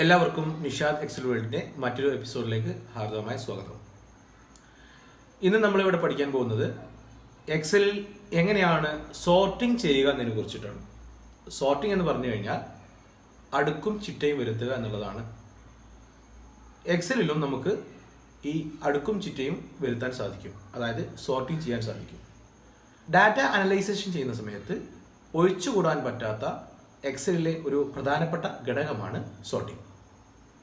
എല്ലാവർക്കും നിഷാദ് എക്സൽ വേൾഡിൻ്റെ മറ്റൊരു എപ്പിസോഡിലേക്ക് ഹാർദവമായ സ്വാഗതം. ഇന്ന് നമ്മളിവിടെ പഠിക്കാൻ പോകുന്നത് എക്സലിൽ എങ്ങനെയാണ് സോർട്ടിംഗ് ചെയ്യുക എന്നതിനെ കുറിച്ചിട്ടാണ്. സോർട്ടിംഗ് എന്ന് പറഞ്ഞു കഴിഞ്ഞാൽ അടുക്കും ചിട്ടയും വരുത്തുക എന്നുള്ളതാണ്. എക്സലിലും നമുക്ക് ഈ അടുക്കും ചിട്ടയും വരുത്താൻ സാധിക്കും, അതായത് സോർട്ടിംഗ് ചെയ്യാൻ സാധിക്കും. ഡാറ്റ അനലൈസേഷൻ ചെയ്യുന്ന സമയത്ത് ഒഴിച്ചുകൂടാൻ പറ്റാത്ത എക്സലിലെ ഒരു പ്രധാനപ്പെട്ട ഘടകമാണ് സോർട്ടിംഗ്.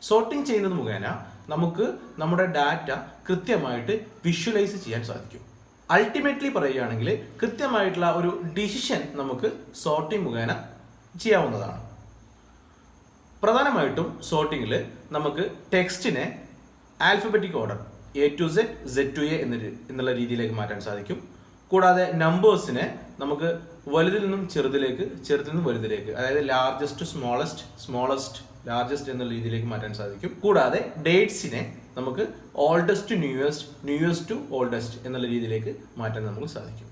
സോർട്ടിംഗ് ചെയ്യുന്നത് മുഖേന നമുക്ക് നമ്മുടെ ഡാറ്റ കൃത്യമായിട്ട് വിഷ്വലൈസ് ചെയ്യാൻ സാധിക്കും. അൾട്ടിമേറ്റ്ലി പറയുകയാണെങ്കിൽ കൃത്യമായിട്ടുള്ള ഒരു ഡിസിഷൻ നമുക്ക് സോർട്ടിംഗ് മുഖേന ചെയ്യാവുന്നതാണ്. പ്രധാനമായിട്ടും സോർട്ടിങ്ങിൽ നമുക്ക് ടെക്സ്റ്റിനെ alphabetic order A to Z, Z to A എന്നുള്ള രീതിയിലേക്ക് മാറ്റാൻ സാധിക്കും. കൂടാതെ നമ്പേഴ്സിനെ നമുക്ക് വലുതിൽ നിന്നും ചെറുതിലേക്ക്, ചെറുതിൽ നിന്നും വലുതിലേക്ക്, അതായത് ലാർജസ്റ്റ് സ്മോളസ്റ്റ്, സ്മോളസ്റ്റ് ലാർജസ്റ്റ് എന്നുള്ള രീതിയിലേക്ക് മാറ്റാൻ സാധിക്കും. കൂടാതെ ഡേറ്റ്സിനെ നമുക്ക് ഓൾഡസ്റ്റ് ന്യൂയസ്റ്റ്, ന്യൂയസ്റ്റ് ടു ഓൾഡസ്റ്റ് എന്നുള്ള രീതിയിലേക്ക് മാറ്റാൻ നമുക്ക് സാധിക്കും.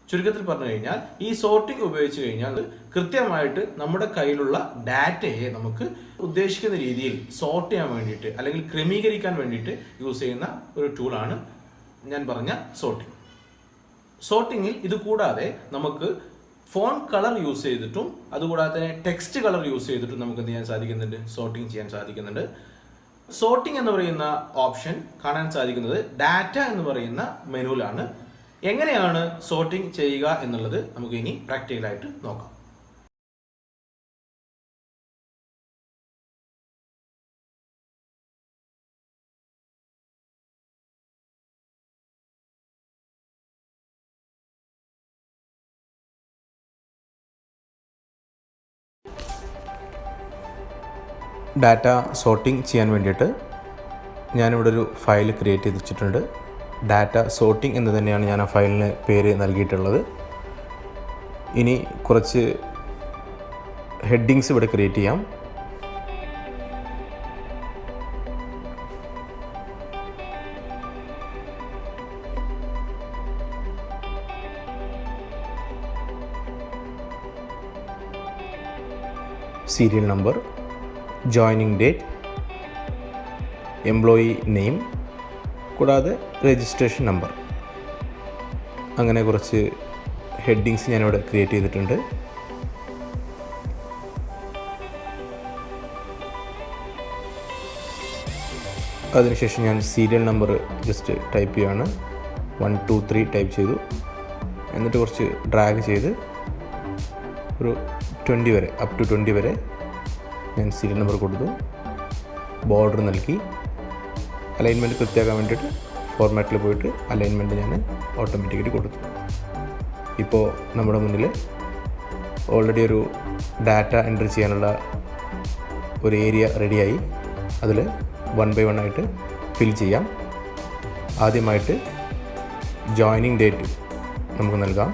ചുരുക്കത്തിൽ പറഞ്ഞു കഴിഞ്ഞാൽ ഈ സോർട്ടിംഗ് ഉപയോഗിച്ച് കഴിഞ്ഞാൽ കൃത്യമായിട്ട് നമ്മുടെ കയ്യിലുള്ള ഡാറ്റയെ നമുക്ക് ഉദ്ദേശിക്കുന്ന രീതിയിൽ സോർട്ട് ചെയ്യാൻ വേണ്ടിയിട്ട് അല്ലെങ്കിൽ ക്രമീകരിക്കാൻ വേണ്ടിയിട്ട് യൂസ് ചെയ്യുന്ന ഒരു ടൂളാണ് ഞാൻ പറഞ്ഞ സോർട്ടിംഗ്. സോർട്ടിങ്ങിൽ ഇത് കൂടാതെ നമുക്ക് ഫോൺ കളർ യൂസ് ചെയ്തിട്ടും അതുകൂടാതെ തന്നെ ടെക്സ്റ്റ് കളർ യൂസ് ചെയ്തിട്ടും നമുക്ക് എന്ത് ചെയ്യാൻ സാധിക്കുന്നുണ്ട്, സോർട്ടിങ് ചെയ്യാൻ സാധിക്കുന്നുണ്ട്. സോർട്ടിങ് എന്ന് പറയുന്ന ഓപ്ഷൻ കാണാൻ സാധിക്കുന്നത് ഡാറ്റ എന്ന് പറയുന്ന മെനുവിലാണ്. എങ്ങനെയാണ് സോർട്ടിങ് ചെയ്യുക എന്നുള്ളത് നമുക്ക് ഇനി പ്രാക്ടിക്കലായിട്ട് നോക്കാം. ഡാറ്റ സോർട്ടിംഗ് ചെയ്യാൻ വേണ്ടിയിട്ട് ഞാനിവിടെ ഒരു ഫയൽ ക്രിയേറ്റ് ചെയ്ത് വെച്ചിട്ടുണ്ട്. ഡാറ്റ സോർട്ടിംഗ് എന്ന് തന്നെയാണ് ഞാൻ ആ ഫയലിന് പേര് നൽകിയിട്ടുള്ളത്. ഇനി കുറച്ച് ഹെഡിങ്സ് ഇവിടെ ക്രിയേറ്റ് ചെയ്യാം. Serial number, joining date, employee name, കൂടാതെ രജിസ്ട്രേഷൻ നമ്പർ, അങ്ങനെ കുറച്ച് ഹെഡിങ്സ് ഞാനിവിടെ ക്രിയേറ്റ് ചെയ്തിട്ടുണ്ട്. അതിനുശേഷം ഞാൻ സീരിയൽ നമ്പർ ജസ്റ്റ് ടൈപ്പ് ചെയ്യുകയാണ്. 1 2 3 ടൈപ്പ് ചെയ്തു. എന്നിട്ട് കുറച്ച് ഡ്രാഗ് ചെയ്ത് ഒരു 20 വരെ, അപ് ടു 20 വരെ ഞാൻ സീരിയൽ നമ്പർ കൊടുത്തു. ബോർഡർ നൽകി. അലൈൻമെൻറ്റ് കൃത്യമാക്കാൻ വേണ്ടിയിട്ട് ഫോർമാറ്റിൽ പോയിട്ട് അലൈൻമെൻറ്റ് ഞാൻ ഓട്ടോമാറ്റിക്കലി കൊടുത്തു. ഇപ്പോൾ നമ്മുടെ മുന്നിൽ ഓൾറെഡി ഒരു ഡാറ്റ എൻട്രി ചെയ്യാനുള്ള ഒരു ഏരിയ റെഡിയായി. അതിൽ 1 by 1 ആയിട്ട് ഫിൽ ചെയ്യാം. ആദ്യമായിട്ട് ജോയിനിങ് ഡേറ്റ് നമുക്ക് നൽകാം.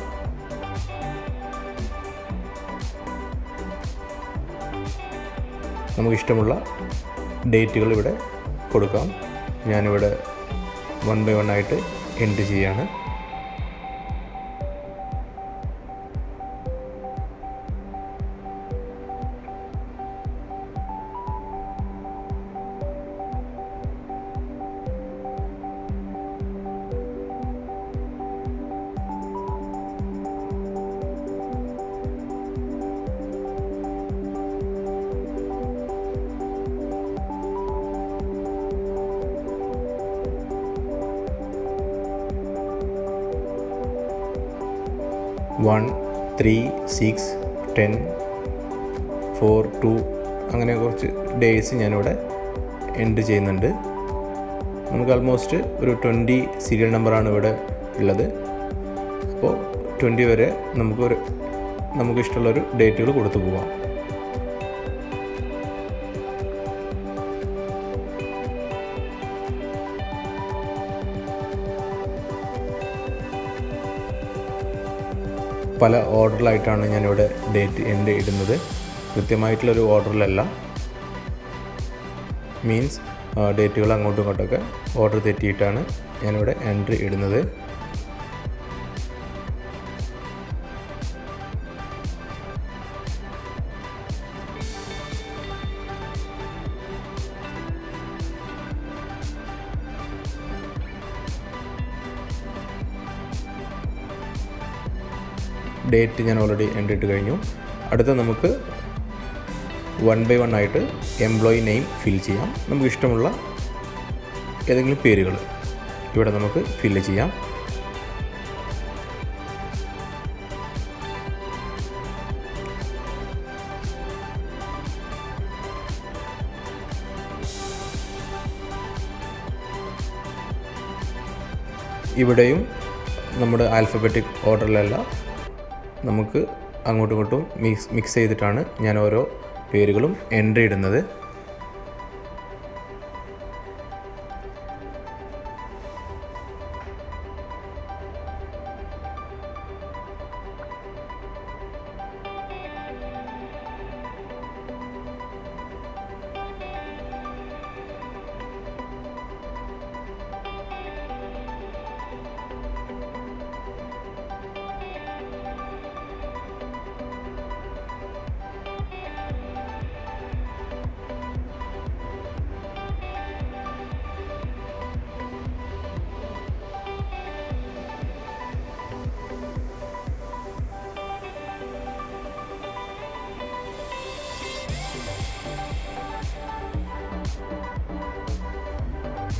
നമുക്കിഷ്ടമുള്ള ഡേറ്റുകൾ ഇവിടെ കൊടുക്കാം. ഞാനിവിടെ 1 by 1 ആയിട്ട് എൻട്രി ചെയ്യാണ്. One, 3, 6, 10, 4, 2 അങ്ങനെ കുറച്ച് ഡേയ്സ് ഞാനിവിടെ എൻട്രി ചെയ്യുന്നുണ്ട്. നമുക്ക് ആൾമോസ്റ്റ് ഒരു 20 സീരിയൽ നമ്പറാണ് ഇവിടെ ഉള്ളത്. അപ്പോൾ 20 വരെ നമുക്ക് ഇഷ്ടമുള്ളൊരു ഡേറ്റുകൾ കൊടുത്തു പോവാം. പല ഓർഡറിലായിട്ടാണ് ഞാനിവിടെ ഡേറ്റ് എൻട്രി ഇടുന്നത്. കൃത്യമായിട്ടുള്ളൊരു ഓർഡറിലല്ല. മീൻസ് ഡേറ്റുകൾ അങ്ങോട്ടും ഇങ്ങോട്ടൊക്കെ ഓർഡർ തെറ്റിയിട്ടാണ് ഞാനിവിടെ എൻട്രി ഇടുന്നത്. ഡേറ്റ് ഞാൻ ഓൾറെഡി എൻ്റർ ഇട്ട് കഴിഞ്ഞു. അടുത്ത നമുക്ക് 1 by 1 ആയിട്ട് എംപ്ലോയി നെയിം ഫിൽ ചെയ്യാം. നമുക്ക് ഇഷ്ടമുള്ള ഏതെങ്കിലും പേരുകൾ ഇവിടെ നമുക്ക് ഫില്ല് ചെയ്യാം. ഇവിടെയും നമ്മുടെ ആൽഫബറ്റിക് ഓർഡറിലല്ല, നമുക്ക് അങ്ങോട്ടും ഇങ്ങോട്ടും മിക്സ് ചെയ്തിട്ടാണ് ഞാൻ ഓരോ പേരുകളും എൻട്രി ഇടുന്നത്.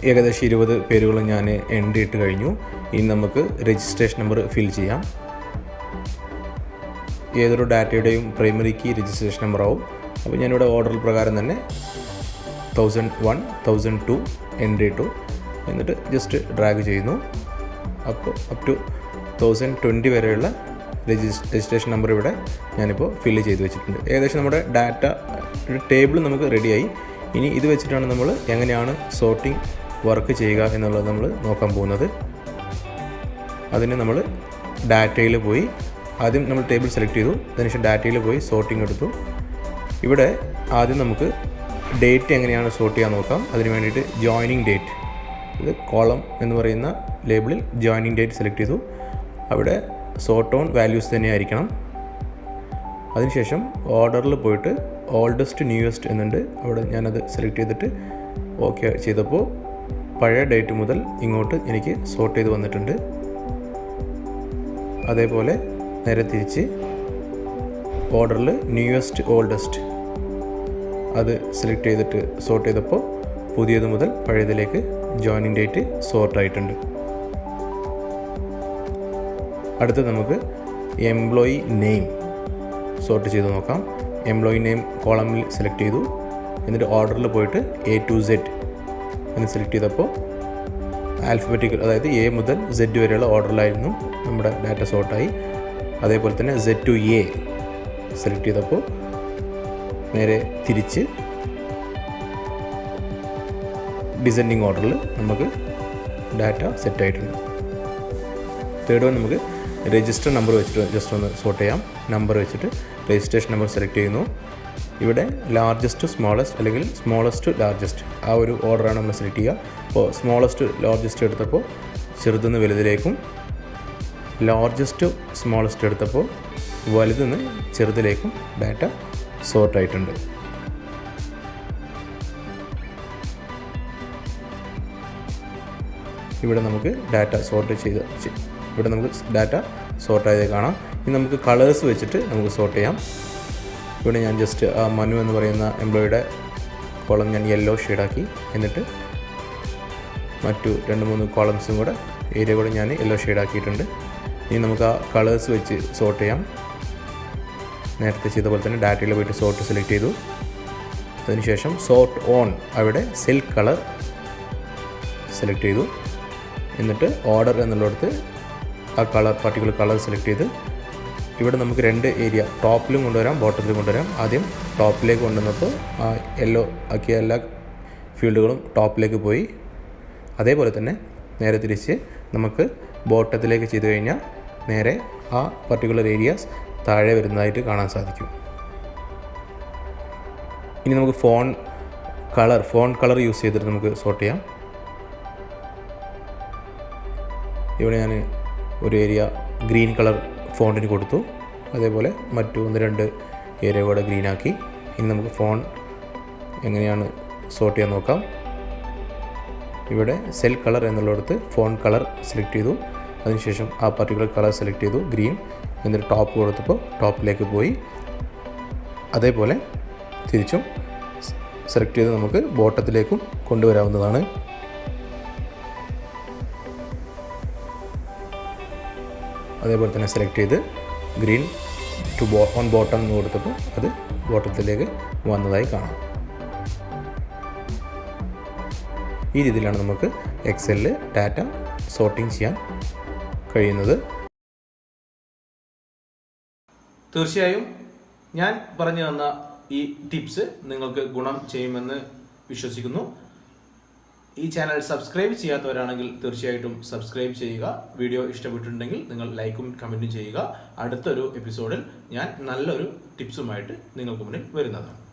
ഏകദേശം 20 പേരുകളും ഞാൻ എൻട്രി ഇട്ട് കഴിഞ്ഞു. ഇനി നമുക്ക് രജിസ്ട്രേഷൻ നമ്പർ ഫിൽ ചെയ്യാം. ഏതൊരു ഡാറ്റയുടെയും പ്രൈമറി കീ രജിസ്ട്രേഷൻ നമ്പർ ആവും. അപ്പോൾ ഞാനിവിടെ ഓർഡർ പ്രകാരം തന്നെ 1001, 1002 എൻട്രി ഇട്ടു. എന്നിട്ട് ജസ്റ്റ് ഡ്രാഗ് ചെയ്യുന്നു. അപ്പോൾ അപ് ടു 1020 വരെയുള്ള രജിസ്ട്രേഷൻ നമ്പർ ഇവിടെ ഞാനിപ്പോൾ ഫില്ല് ചെയ്ത് വെച്ചിട്ടുണ്ട്. ഏകദേശം നമ്മുടെ ഡാറ്റ ടേബിൾ നമുക്ക് റെഡിയായി. ഇനി ഇത് വെച്ചിട്ടാണ് നമ്മൾ എങ്ങനെയാണ് സോർട്ടിംഗ് വർക്ക് ചെയ്യുക എന്നുള്ളത് നമ്മൾ നോക്കാൻ പോകുന്നത്. അതിന് നമ്മൾ ഡാറ്റയിൽ പോയി ആദ്യം നമ്മൾ ടേബിൾ സെലക്ട് ചെയ്തു. അതിനുശേഷം ഡാറ്റയിൽ പോയി സോർട്ടിംഗ് എടുത്തു. ഇവിടെ ആദ്യം നമുക്ക് ഡേറ്റ് എങ്ങനെയാണ് സോർട്ട് ചെയ്യാൻ നോക്കാം. അതിന് വേണ്ടിയിട്ട് ജോയിനിങ് ഡേറ്റ്, ഇത് കോളം എന്ന് പറയുന്ന ലേബിളിൽ ജോയിനിങ് ഡേറ്റ് സെലക്ട് ചെയ്തു. അവിടെ സോർട്ട് ഓൺ വാല്യൂസ് തന്നെ ആയിരിക്കണം. അതിനുശേഷം ഓർഡറിൽ പോയിട്ട് ഓൾഡസ്റ്റ് ന്യൂവസ്റ്റ് എന്നുണ്ട്. അവിടെ ഞാനത് സെലക്ട് ചെയ്തിട്ട് ഓക്കെ ചെയ്തപ്പോൾ പഴയ ഡേറ്റ് മുതൽ ഇങ്ങോട്ട് എനിക്ക് സോർട്ട് ചെയ്ത് വന്നിട്ടുണ്ട്. അതേപോലെ നേരെ തിരിച്ച് ഓർഡറിൽ ന്യൂവസ്റ്റ് ഓൾഡസ്റ്റ് അത് സെലക്ട് ചെയ്തിട്ട് സോർട്ട് ചെയ്തപ്പോൾ പുതിയത് മുതൽ പഴയതിലേക്ക് ജോയിനിങ് ഡേറ്റ് സോർട്ട് ആയിട്ടുണ്ട്. അടുത്ത് നമുക്ക് എംപ്ലോയി നെയിം സോർട്ട് ചെയ്ത് നോക്കാം. എംപ്ലോയി നെയിം കോളമിൽ സെലക്ട് ചെയ്തു. എന്നിട്ട് ഓർഡറിൽ പോയിട്ട് A to Z എന്ന് സെലക്ട് ചെയ്തപ്പോൾ ആൽഫബറ്റിക്കൽ, അതായത് A മുതൽ Z വരെയുള്ള ഓർഡറിലായിരുന്നു നമ്മുടെ ഡാറ്റ സോർട്ടായി. അതേപോലെ തന്നെ Z to A സെലക്ട് ചെയ്തപ്പോൾ നേരെ തിരിച്ച് ഡിസെൻഡിങ് ഓർഡറിൽ നമുക്ക് ഡാറ്റ സെറ്റായിട്ടുണ്ട്. തേർഡ് വൺ നമുക്ക് രജിസ്റ്റർ നമ്പർ വെച്ചിട്ട് ജസ്റ്റ് ഒന്ന് സോർട്ട് ചെയ്യാം. നമ്പർ വെച്ചിട്ട് രജിസ്ട്രേഷൻ നമ്പർ സെലക്ട് ചെയ്യുന്നു. ഇവിടെ ലാർജസ്റ്റ് സ്മോളസ്റ്റ് അല്ലെങ്കിൽ സ്മോളസ്റ്റ് ലാർജസ്റ്റ് ആ ഒരു ഓർഡറാണ് നമ്മൾ സെലക്ട് ചെയ്യുക. അപ്പോൾ സ്മോളസ്റ്റ് ലാർജസ്റ്റ് എടുത്തപ്പോൾ ചെറുതുനിന്ന് വലുതിലേക്കും, ലാർജസ്റ്റ് സ്മോളസ്റ്റ് എടുത്തപ്പോൾ വലുതുനിന്ന് ചെറുതിലേക്കും ഡാറ്റ സോർട്ടായിട്ടുണ്ട്. ഇവിടെ നമുക്ക് ഡാറ്റ സോർട്ടായത് കാണാം. ഇനി നമുക്ക് കളേഴ്സ് വെച്ചിട്ട് നമുക്ക് സോർട്ട് ചെയ്യാം. ഇവിടെ ഞാൻ ജസ്റ്റ് ആ മനു എന്ന് പറയുന്ന എംപ്ലോയിയുടെ കോളം ഞാൻ യെല്ലോ ഷെയ്ഡാക്കി. എന്നിട്ട് മറ്റു 2-3 കോളംസും കൂടെ ഏരിയ കൂടെ ഞാൻ യെല്ലോ ഷെയ്ഡാക്കിയിട്ടുണ്ട്. ഇനി നമുക്ക് ആ കളേഴ്സ് വെച്ച് സോർട്ട് ചെയ്യാം. നേരത്തെ ചെയ്ത പോലെ തന്നെ ഡാറ്റയിൽ പോയിട്ട് സോർട്ട് സെലക്ട് ചെയ്തു. അതിനുശേഷം സോർട്ട് ഓൺ അവിടെ സെൽ കളർ സെലക്ട് ചെയ്തു. എന്നിട്ട് ഓർഡർ എന്നുള്ളിടത്ത് ആ പർട്ടിക്കുലർ കളർ സെലക്ട് ചെയ്ത് ഇവിടെ നമുക്ക് 2 ഏരിയ ടോപ്പിലും കൊണ്ടുവരാം, ബോട്ടത്തിലും കൊണ്ടുവരാം. ആദ്യം ടോപ്പിലേക്ക് കൊണ്ടുവന്നപ്പോൾ ആ യെല്ലോ ആക്കിയ എല്ലാ ഫീൽഡുകളും ടോപ്പിലേക്ക് പോയി. അതേപോലെ തന്നെ നേരെ തിരിച്ച് നമുക്ക് ബോട്ടത്തിലേക്ക് ചെയ്ത് കഴിഞ്ഞാൽ നേരെ ആ പർട്ടിക്കുലർ ഏരിയാസ് താഴെ വരുന്നതായിട്ട് കാണാൻ സാധിക്കും. ഇനി നമുക്ക് ഫോൺ കളർ യൂസ് ചെയ്തിട്ട് നമുക്ക് സോർട്ട് ചെയ്യാം. ഇവിടെ ഞാൻ ഒരു ഏരിയ ഗ്രീൻ കളർ ഫോണ്ടിന് കൊടുത്തു. അതേപോലെ മറ്റു 1-2 ഏരിയ കൂടെ ഗ്രീനാക്കി. ഇനി നമുക്ക് ഫോൺ എങ്ങനെയാണ് സോർട്ട് ചെയ്യാൻ നോക്കാം. ഇവിടെ സെൽ കളർ എന്നുള്ളിടത്ത് ഫോൺ കളർ സെലക്ട് ചെയ്തു. അതിനുശേഷം ആ പർട്ടിക്കുലർ കളർ സെലക്ട് ചെയ്തു ഗ്രീൻ. എന്നിട്ട് ടോപ്പ് കൊടുത്തപ്പോൾ ടോപ്പിലേക്ക് പോയി. അതേപോലെ തിരിച്ചും സെലക്ട് ചെയ്ത് നമുക്ക് ബോട്ടത്തിലേക്കും കൊണ്ടുവരാവുന്നതാണ്. അതേപോലെ തന്നെ സെലക്ട് ചെയ്ത് ഗ്രീൻ ടു ഓൺ ബോട്ടം എന്ന് കൊടുത്തപ്പോൾ അത് ബോട്ടത്തിലേക്ക് വന്നതായി കാണാം. ഈ രീതിയിലാണ് നമുക്ക് എക്സലിൽ ഡാറ്റ സോർട്ടിങ് ചെയ്യാൻ കഴിയുന്നത്. തീർച്ചയായും ഞാൻ പറഞ്ഞു തന്ന ഈ ടിപ്സ് നിങ്ങൾക്ക് ഗുണം ചെയ്യുമെന്ന് വിശ്വസിക്കുന്നു. ഈ ചാനൽ സബ്സ്ക്രൈബ് ചെയ്യാത്തവരാണെങ്കിൽ തീർച്ചയായിട്ടും സബ്സ്ക്രൈബ് ചെയ്യുക. വീഡിയോ ഇഷ്ടപ്പെട്ടിട്ടുണ്ടെങ്കിൽ നിങ്ങൾ ലൈക്കും കമൻറ്റും ചെയ്യുക. അടുത്തൊരു എപ്പിസോഡിൽ ഞാൻ നല്ലൊരു ടിപ്സുമായിട്ട് നിങ്ങൾക്ക് മുന്നിൽ വരുന്നതാണ്.